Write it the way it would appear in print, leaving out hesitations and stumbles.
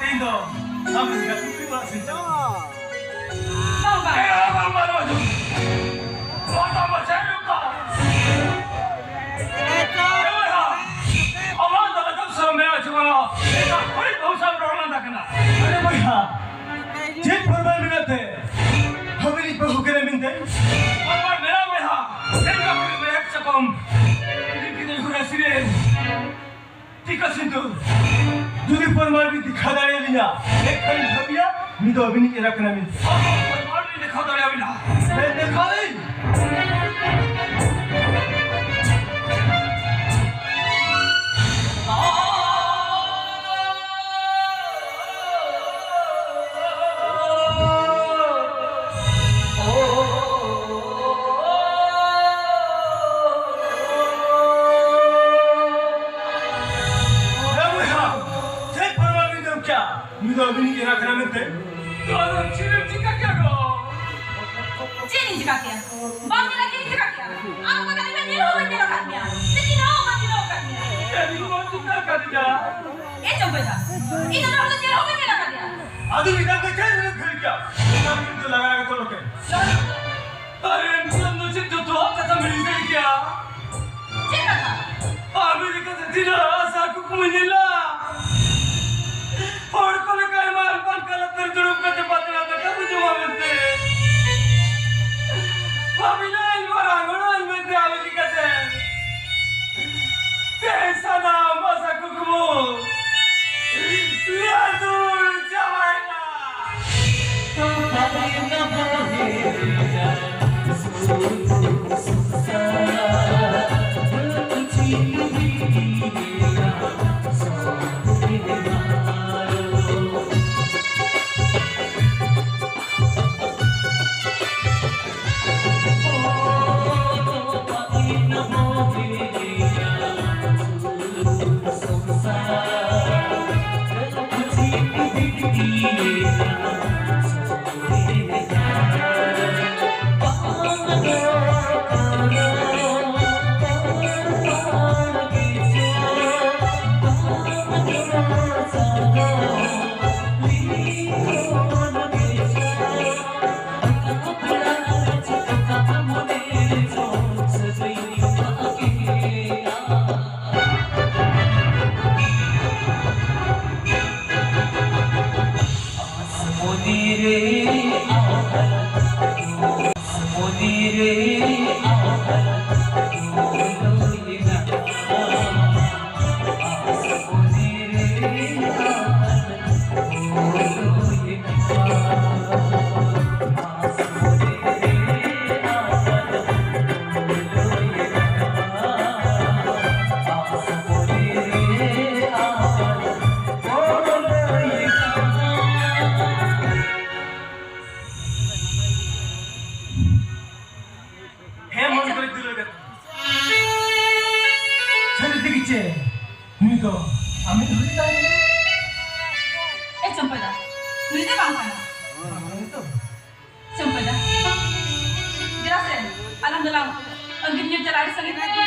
Indo, kami nggak terima sih. Mau ba? Kaya ang manodo. Bata mo siya lupa. Ewan ha. Aman talaga sa mga chumano. Ito ko'y usap rolan dakna. Ano ba ha? Jit formal minate. Habili pa hukere minte. Amma mera ba ha? Enga kuri me ek sakom. Likine hura sire. Tika sintu. Judi formal bi dikha dare liya. Ek khali bhabiya. मी तो अभी नहीं रखना मिल और नहीं दिखा दो यार बिना मैं दिखा नहीं मी तो अभी नहीं रखना मिल थे चिरम चिका क्या गो Sini jika kia. Bang lagi jika kia. Apa kata dia nyeluh menyeluhkannya? Jadi nau menyeluhkannya. jadi mau चिका कर दिया Coba dah. Itu dah udah nyeluh menyeluhkannya. आदमी इधर देखे नहीं फिर क्या इतना तो लगाएगा तो लोग अरे इंसान तो चित जो तो कथा मिल गई क्या Cika kah? अमेरिका से tidak asa aku kumenila और कोले का माल पान का लतर जुड़ुप का चपात लाता क्या मुझे मालूमते बाबिना इल्मारा गुनाह में ते आवे की कहते कैसा नाम मसा कुकमो लिया तू जवाना तो भाई न Cempedak. Nulisnya bang mana? Cempedak. Jelasin. Alhamdulillah. Anggitnya cari sendiri.